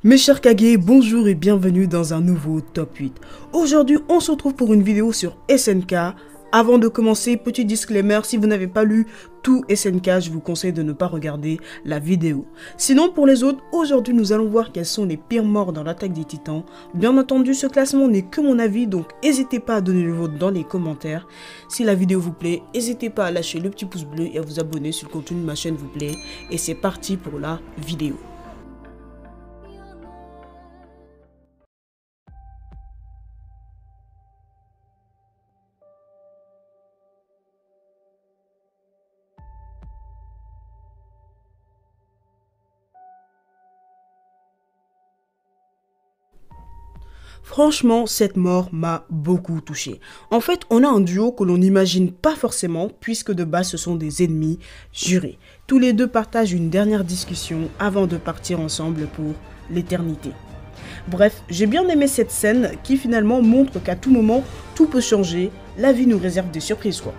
Mes chers Kage, bonjour et bienvenue dans un nouveau top 8. Aujourd'hui, on se retrouve pour une vidéo sur SNK. Avant de commencer, petit disclaimer, si vous n'avez pas lu tout SNK, je vous conseille de ne pas regarder la vidéo. Sinon, pour les autres, aujourd'hui, nous allons voir quels sont les pires morts dans l'attaque des titans. Bien entendu, ce classement n'est que mon avis, donc n'hésitez pas à donner le vôtre dans les commentaires. Si la vidéo vous plaît, n'hésitez pas à lâcher le petit pouce bleu et à vous abonner si le contenu de ma chaîne vous plaît. Et c'est parti pour la vidéo. Franchement, cette mort m'a beaucoup touché. En fait, on a un duo que l'on n'imagine pas forcément, puisque de base ce sont des ennemis jurés. Tous les deux partagent une dernière discussion avant de partir ensemble pour l'éternité. Bref, j'ai bien aimé cette scène qui finalement montre qu'à tout moment, tout peut changer. La vie nous réserve des surprises, quoi.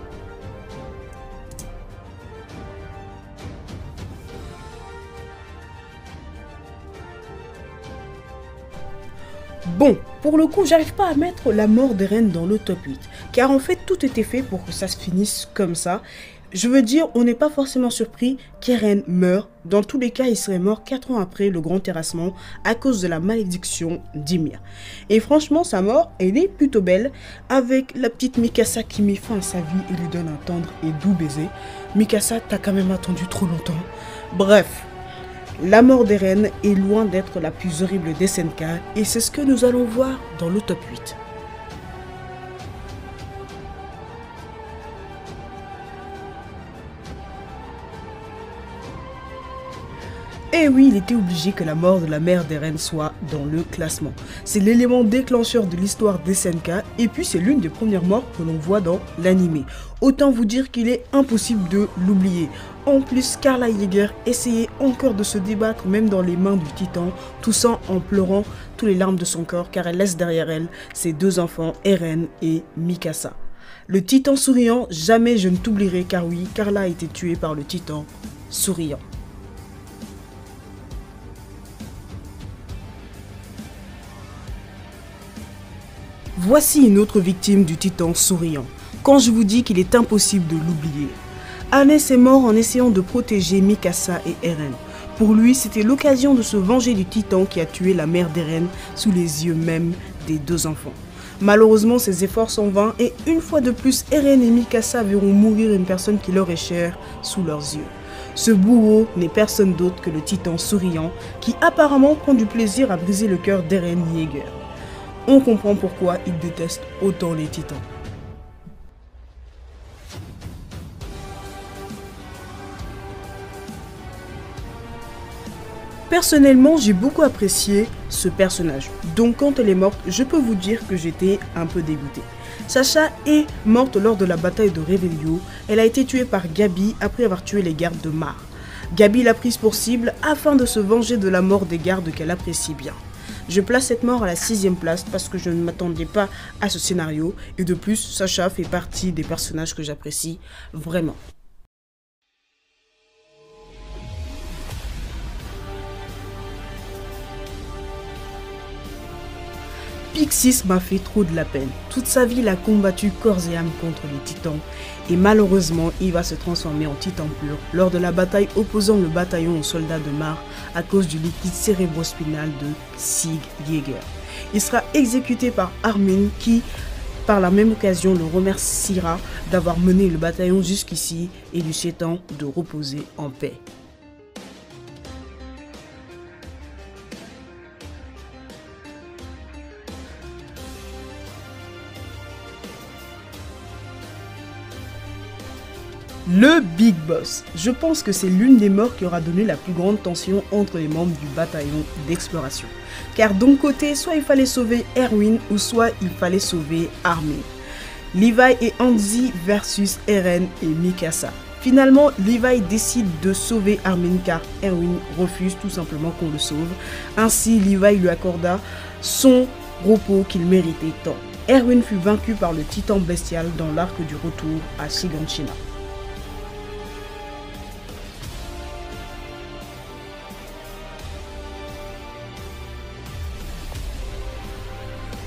Bon, pour le coup, j'arrive pas à mettre la mort d'Eren dans le top 8, car en fait, tout était fait pour que ça se finisse comme ça. Je veux dire, on n'est pas forcément surpris qu'Eren meure. Dans tous les cas, il serait mort 4 ans après le grand terrassement à cause de la malédiction d'Ymir. Et franchement, sa mort, elle est plutôt belle, avec la petite Mikasa qui met fin à sa vie et lui donne un tendre et doux baiser. Mikasa, t'as quand même attendu trop longtemps. Bref. La mort d'Eren est loin d'être la plus horrible des SNK et c'est ce que nous allons voir dans le top 8. Et oui, il était obligé que la mort de la mère d'Eren soit dans le classement. C'est l'élément déclencheur de l'histoire des SNK et puis c'est l'une des premières morts que l'on voit dans l'anime. Autant vous dire qu'il est impossible de l'oublier. En plus, Karla Jäger essayait encore de se débattre même dans les mains du titan, toussant en pleurant tous les larmes de son corps car elle laisse derrière elle ses deux enfants, Eren et Mikasa. Le titan souriant, jamais je ne t'oublierai car oui, Karla a été tuée par le titan souriant. Voici une autre victime du titan souriant. Quand je vous dis qu'il est impossible de l'oublier. Hannes est mort en essayant de protéger Mikasa et Eren. Pour lui, c'était l'occasion de se venger du titan qui a tué la mère d'Eren sous les yeux même des deux enfants. Malheureusement, ses efforts sont vains et une fois de plus, Eren et Mikasa verront mourir une personne qui leur est chère sous leurs yeux. Ce bourreau n'est personne d'autre que le titan souriant qui apparemment prend du plaisir à briser le cœur d'Eren Jäger. On comprend pourquoi il déteste autant les titans. Personnellement, j'ai beaucoup apprécié ce personnage. Donc quand elle est morte, je peux vous dire que j'étais un peu dégoûtée. Sasha est morte lors de la bataille de Revelio. Elle a été tuée par Gabi après avoir tué les gardes de Mar. Gabi l'a prise pour cible afin de se venger de la mort des gardes qu'elle apprécie bien. Je place cette mort à la 6e place parce que je ne m'attendais pas à ce scénario et de plus, Sasha fait partie des personnages que j'apprécie vraiment. Pixis m'a fait trop de la peine. Toute sa vie, il a combattu corps et âme contre les titans. Et malheureusement, il va se transformer en titan pur lors de la bataille opposant le bataillon aux soldats de Mar à cause du liquide cérébrospinal de Sig Jäger. Il sera exécuté par Armin qui, par la même occasion, le remerciera d'avoir mené le bataillon jusqu'ici et lui souhaitant de reposer en paix. Le Big Boss. Je pense que c'est l'une des morts qui aura donné la plus grande tension entre les membres du bataillon d'exploration. Car d'un côté, soit il fallait sauver Erwin ou soit il fallait sauver Armin. Levi et Hanzi versus Eren et Mikasa. Finalement, Levi décide de sauver Armin car Erwin refuse tout simplement qu'on le sauve. Ainsi, Levi lui accorda son repos qu'il méritait tant. Erwin fut vaincu par le titan bestial dans l'arc du retour à Shiganshina.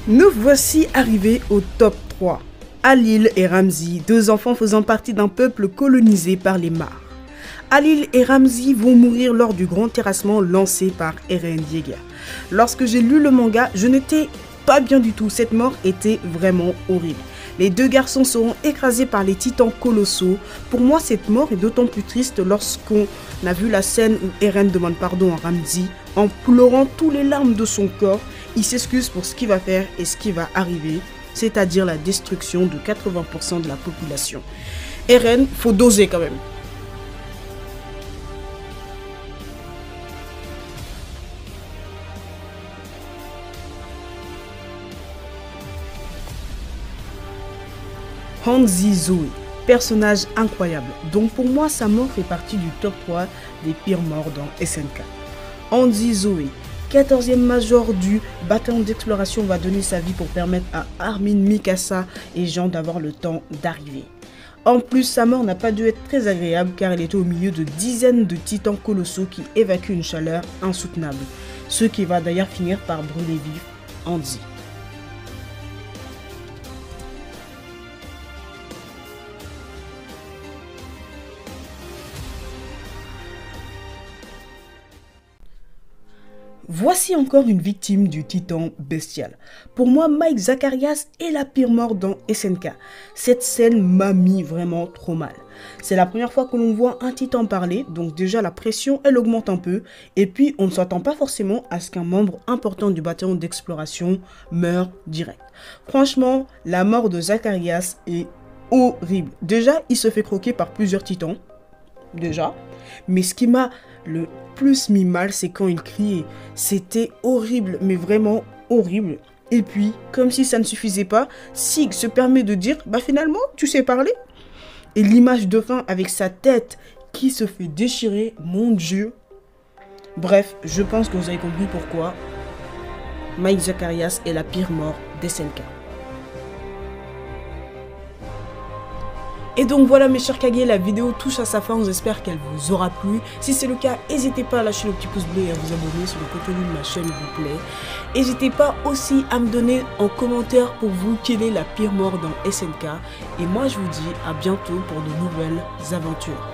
Nous voici arrivés au top 3. Halil et Ramzi, deux enfants faisant partie d'un peuple colonisé par les Mars. Halil et Ramzi vont mourir lors du grand terrassement lancé par Eren Yeager. Lorsque j'ai lu le manga, je n'étais pas bien du tout, cette mort était vraiment horrible. Les deux garçons seront écrasés par les titans colossaux. Pour moi, cette mort est d'autant plus triste lorsqu'on a vu la scène où Eren demande pardon à Ramzi en pleurant tous les larmes de son corps. Il s'excuse pour ce qu'il va faire et ce qui va arriver, c'est-à-dire la destruction de 80% de la population. Eren, faut doser quand même. Hanzi Zoe, personnage incroyable, donc pour moi sa mort fait partie du top 3 des pires morts dans SNK. Hanzi Zoe, 14e major du bataillon d'exploration, va donner sa vie pour permettre à Armin, Mikasa et Jean d'avoir le temps d'arriver. En plus, sa mort n'a pas dû être très agréable car elle était au milieu de dizaines de titans colossaux qui évacuent une chaleur insoutenable, ce qui va d'ailleurs finir par brûler vif Hanzi. Voici encore une victime du titan bestial. Pour moi, Mike Zacharias est la pire mort dans SNK. Cette scène m'a mis vraiment trop mal. C'est la première fois que l'on voit un titan parler, donc déjà la pression elle augmente un peu, et puis on ne s'attend pas forcément à ce qu'un membre important du bataillon d'exploration meure direct. Franchement, la mort de Zacharias est horrible. Déjà, il se fait croquer par plusieurs titans, déjà, mais ce qui m'a le plus mis mal, c'est quand il criait. C'était horrible, mais vraiment horrible. Et puis, comme si ça ne suffisait pas, Sig se permet de dire « Bah finalement, tu sais parler ?» Et l'image de fin avec sa tête qui se fait déchirer, mon Dieu. Bref, je pense que vous avez compris pourquoi Mike Zacharias est la pire mort d'SNK. Et donc voilà mes chers Kage, la vidéo touche à sa fin, j'espère qu'elle vous aura plu. Si c'est le cas, n'hésitez pas à lâcher le petit pouce bleu et à vous abonner si le contenu de ma chaîne vous plaît. N'hésitez pas aussi à me donner en commentaire pour vous quelle est la pire mort dans SNK. Et moi je vous dis à bientôt pour de nouvelles aventures.